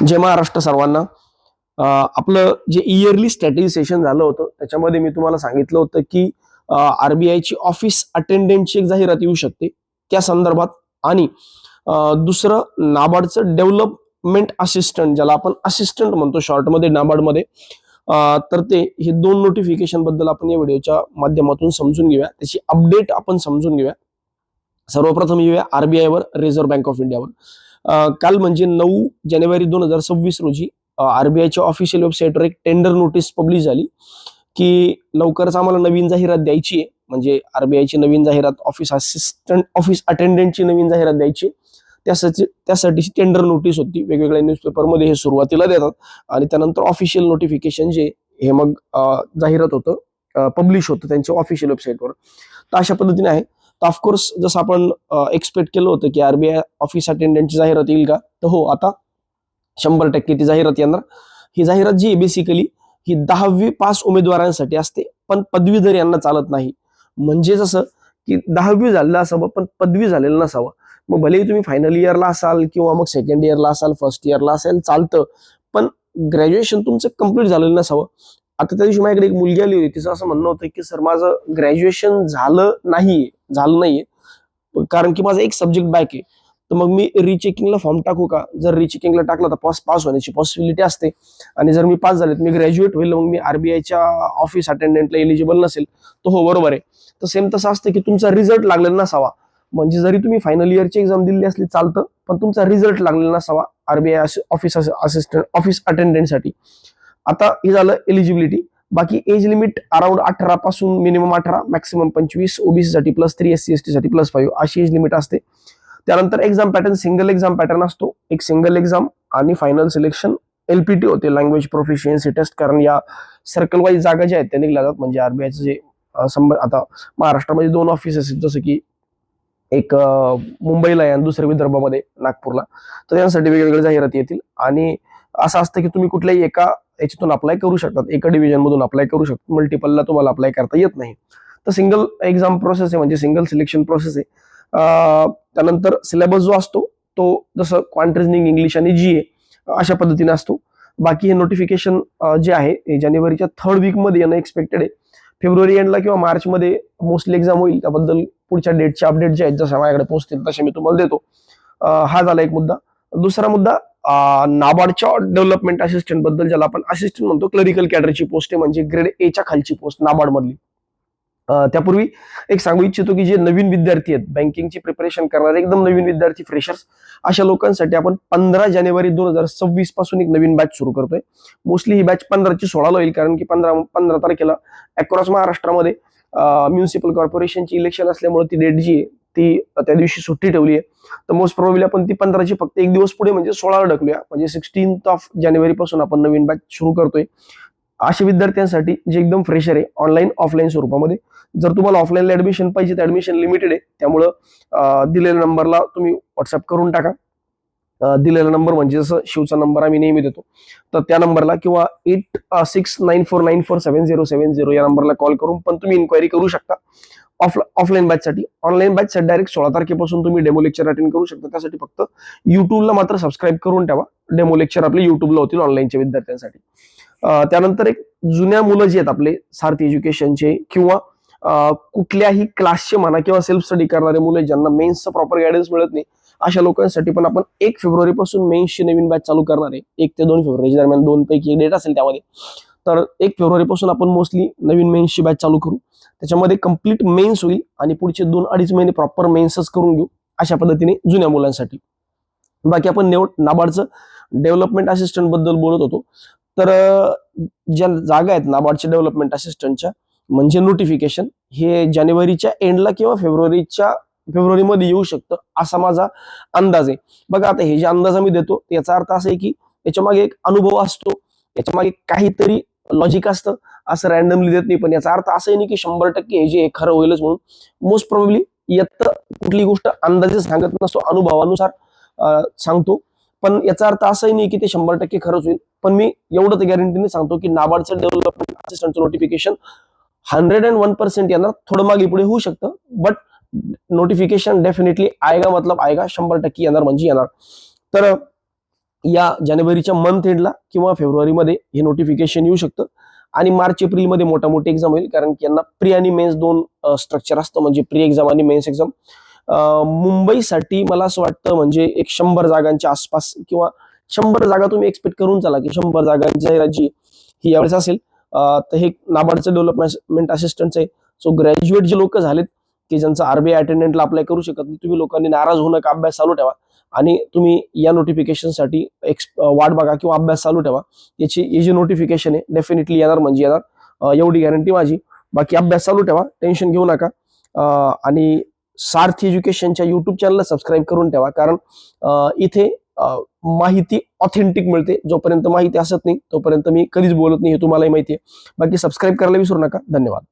जय महाराष्ट्र सर्वांना. आपलं जे इयरली स्ट्रॅटेजी सेशन झालं होतं त्याच्यामध्ये मी तुम्हाला सांगितलं होतं की आरबीआयची ऑफिस अटेंडंटची एक जाहिरात येऊ शकते त्या संदर्भात, आणि दुसरं नाबार्डचं डेव्हलपमेंट असिस्टंट, ज्याला आपण असिस्टंट म्हणतो शॉर्टमध्ये नाबार्डमध्ये, तर ते हे दोन नोटिफिकेशन बद्दल आपण या व्हिडिओच्या माध्यमातून समजून घेऊया, त्याची अपडेट आपण समजून घेऊया. सर्वप्रथम येऊया आरबीआयवर, रिझर्व्ह बँक ऑफ इंडियावर. काल म्हणजे 9 जानेवारी 2026 रोजी आरबीआयच्या ऑफिशियल वेबसाईटवर एक टेंडर नोटीस पब्लिश झाली की लवकरच आम्हाला नवीन जाहिरात द्यायची आहे. म्हणजे आरबीआयची नवीन जाहिरात, ऑफिस अटेंडंटची नवीन जाहिरात द्यायची, त्यासाठी टेंडर नोटीस होती. वेगवेगळ्या न्यूजपेपरमध्ये हे सुरुवातीला देतात आणि त्यानंतर ऑफिशियल नोटिफिकेशन जे हे मग जाहिरात होतं, पब्लिश होतं त्यांच्या ऑफिशियल वेबसाईटवर. तर अशा पद्धतीने आहे. तर ऑफकोर्स जसं आपण एक्सपेक्ट केलं होतं की आरबीआय ऑफिस अटेंडंटची जाहिरात येईल का, तर हो, आता 100% ती जाहिरात येणार. ही जाहिरात जी आहे बेसिकली ही 10वी पास उमेदवारांसाठी असते, पण पदवीधर यांना चालत नाही. म्हणजे जसं की 10वी झालेलं असावं पण पदवी झालेलं नसावं. मग भलेही तुम्ही फायनल इयरला असाल किंवा मग सेकंड इयरला असाल, फर्स्ट इयरला असेल, चालतं, पण ग्रॅज्युएशन तुमचं कम्प्लीट झालेलं नसावं. आता त्या दिवशी माझ्याकडे एक मुलगी आली होती, तिचं असं म्हणणं होतं की सर माझं ग्रॅज्युएशन झालं नाहीये कारण की माझा एक सब्जेक्ट बॅक आहे. तर मग मी रिचेकिंगला फॉर्म टाकू का? जर रिचेकिंगला टाकला तर पास होण्याची पॉसिबिलिटी असते, आणि जर मी पास झाले तर मी ग्रॅज्युएट होईल, मग मी आरबीआयच्या ऑफिस अटेंडंटला एलिजिबल नसेल. तर हो, बरोबर आहे. तर सेम तसं असतं की तुमचा रिझल्ट लागलेला नसावा. म्हणजे जरी तुम्ही फायनल इयरची एक्झाम दिली असली चालतं, पण तुमचा रिझल्ट लागलेला नसावा आरबीआय ऑफिस अटेंडंटसाठी. आता हे झालं एलिजिबिलिटी. बाकी एज लिमिट अराउंड 18 पासून मिनिमम 18, मॅक्सिमम 25, ओबीसी साठी +3, SC ST साठी +5 अशी एज लिमिट असते. त्यानंतर exam pattern single exam pattern असतो, एक सिंगल एक्झाम आणि फायनल सिलेक्शन LPT होते, लँग्वेज प्रोफिशियन्सी टेस्ट. कारण या सर्कल वाईज जागा ज्या आहेत त्या निघल्या जातात. म्हणजे आरबीआयचं जे आता महाराष्ट्रामध्ये 2 ऑफिसेस आहेत, जसं की एक मुंबईला आहे आणि दुसरे विदर्भामध्ये नागपूरला. तर त्यांसाठी वेगवेगळ्या जाहिराती येतील. आणि असं असतं की तुम्ही कुठल्याही एका याच्यातून अप्लाय करू शकतात, एका डिव्हिजन मधून अप्लाय करू शकतात, मल्टिपलला तुम्हाला अप्लाय करता येत नाही. तर सिंगल एक्झाम प्रोसेस आहे, म्हणजे सिंगल सिलेक्शन प्रोसेस आहे. त्यानंतर सिलेबस जो असतो तो जसं क्वांट रिझनिंग, इंग्लिश आणि GA अशा पद्धतीने असतो. बाकी हे नोटिफिकेशन जे आहे हे जानेवारीच्या 3rd वीकमध्ये येणं एक्सपेक्टेड आहे. फेब्रुवारी एंडला किंवा मार्चमध्ये मोस्टली एक्झाम होईल. त्याबद्दल पुढच्या डेटचे अपडेट जे आहेत जसं माझ्याकडे पोहोचतील तसे मी तुम्हाला देतो. हा झाला एक मुद्दा. दुसरा मुद्दा नाबार्डच्या डेव्हलपमेंट असिस्टंट बद्दल, ज्याला आपण असिस्टंट म्हणतो, क्लरिकल कॅडरची पोस्ट आहे, म्हणजे ग्रेड Aच्या खालची पोस्ट नाबार्ड मधली. त्यापूर्वी एक सांगू इच्छितो की जे नवीन विद्यार्थी आहेत, बँकिंगची प्रिपरेशन करणारे एकदम नवीन विद्यार्थी, फ्रेशर्स, अशा लोकांसाठी आपण 15 जानेवारी 2026 पासून एक नवीन बॅच सुरू करतोय. मोस्टली ही बॅच 15 ची 16 होईल, कारण की 15 तारखेला अक्रॉस महाराष्ट्रामध्ये म्युनिसिपल कॉर्पोरेशनची इलेक्शन असल्यामुळे ती डेट जी आहे ती त्या दिवशी सुट्टी ठेवली आहे. तर मोस्ट प्रोबेबली आपण ती 15 ची फक्त एक दिवस पुढे म्हणजे 16ला ढकलूया. म्हणजे 16 जानेवारी पासून आपण नवीन बॅच सुरू करतोय अशा विद्यार्थ्यांसाठी जे एकदम फ्रेशर आहे, ऑनलाईन ऑफलाईन स्वरूपामध्ये. जर तुम्हाला ऑफलाईनला ऍडमिशन पाहिजे तर ऍडमिशन लिमिटेड आहे, त्यामुळं दिलेल्या नंबरला तुम्ही व्हॉट्सअप करून टाका. दिलेला नंबर म्हणजे जसं शिवचा नंबर आम्ही नेहमी देतो, तर त्या नंबरला किंवा 8694947070 या नंबरला कॉल करून पण तुम्ही इन्क्वायरी करू शकता ऑफलाईन बॅचसाठी. ऑनलाईन बॅचसाठी डायरेक्ट 16 तारखेपासून तुम्ही डेमो लेक्चर अटेंड करू शकता. त्यासाठी फक्त युट्यूबला मात्र सबस्क्राईब करून ठेवा. डेमो लेक्चर आपले युट्यूबला होतील ऑनलाईनच्या विद्यार्थ्यांसाठी. त्यानंतर एक जुन्या मुलं जे आहेत आपले सारथी एज्युकेशनचे किंवा कुठल्याही क्लासचे म्हणा किंवा सेल्फ स्टडी करणारे मुलं ज्यांना मेन्सचं प्रॉपर गायडन्स मिळत नाही, अशा लोकांसाठी पण आपण 1 फेब्रुवारी पासून मेन्सची नवीन बॅच चालू करणार आहे. 1 ते 2 फेब्रुवारी दरम्यान 2 पैकी एक डेट असेल त्यामध्ये. तर 1 फेब्रुवारी पासून आपण मोस्टली नवीन मेन्सची बॅच चालू करू. त्याच्यामध्ये कम्प्लीट मेन्स होईल आणि पुढचे 2-2.5 महिने प्रॉपर मेन्सच करून घेऊ, अशा पद्धतीने जुन्या मुलांसाठी. बाकी आपण नाबार्डचं डेव्हलपमेंट असिस्टंट बद्दल बोलत होतो. तर ज्या जागा आहेत नाबार्डच्या डेव्हलपमेंट असिस्टंटच्या, म्हणजे नोटिफिकेशन हे जानेवारीच्या एंडला किंवा फेब्रुवारीमध्ये येऊ शकतं असा माझा अंदाज आहे. बघा, आता हे जे अंदाज आम्ही देतो याचा अर्थ असा आहे की याच्या मागे एक अनुभव असतो, याच्या मागे काहीतरी लॉजिक असतं. असं रॅन्डमली देत नाही. पण याचा अर्थ असंही नाही की 100% हे जे खरं होईलच म्हणून. मोस्ट प्रोबेबली येतं, कुठली गोष्ट अंदाजे सांगत नसतो, अनुभवानुसार सांगतो. पण याचा अर्थ असाही नाही की ते 100% खरंच होईल. पण मी एवढं तर गॅरंटीने सांगतो की नाबार्डचं डेव्हलपमेंट असिस्टंटचं नोटिफिकेशन 101% येणार. थोडं मागे पुढे होऊ शकतं, बट नोटिफिकेशन डेफिनेटली आएगा, मतलब आएगा, 100% येणार म्हणजे येणार. तर या जानेवारीच्या मंथ एंडला किंवा फेब्रुवारीमध्ये हे नोटिफिकेशन येऊ शकतं आणि मार्च एप्रिलमध्ये मोठी एक्झाम होईल, कारण की यांना प्री आणि मेन्स दोन स्ट्रक्चर असतं, म्हणजे प्री एक्झाम आणि मेन्स एक्झाम. मुंबईसाठी मला असं वाटतं म्हणजे एक 100 जागांच्या आसपास किंवा 100 जागा तुम्ही एक्सपेक्ट करून चला की 100 जागांची जाहिरात जी ही यावेळेस असेल. तर हे नाबार्डचं डेव्हलपमेंट असिस्टंटचं आहे. सो ग्रॅज्युएट जे लोक झालेत की ज्यांचं आरबीआय अटेंडंटला अप्लाय करू शकत नाही, तुम्ही लोकांनी नाराज होऊ नका, अभ्यास चालू ठेवा आणि तुम्ही या नोटिफिकेशनसाठी वाट बघा किंवा अभ्यास चालू ठेवा. हे जे नोटिफिकेशन आहे डेफिनेटली येणार म्हणजे येणार, एवढी गॅरंटी माझी. बाकी अभ्यास चालू ठेवा, टेन्शन घेऊ नका. आणि सार्थ एज्युकेशनच्या युट्यूब चॅनलला सबस्क्राईब करून ठेवा, कारण इथे माहिती ऑथेंटिक मिळते. जोपर्यंत माहिती असत नाही तोपर्यंत मी कधीच बोलत नाही, हे तुम्हालाही माहिती आहे. बाकी सबस्क्राईब करायला विसरू नका. धन्यवाद.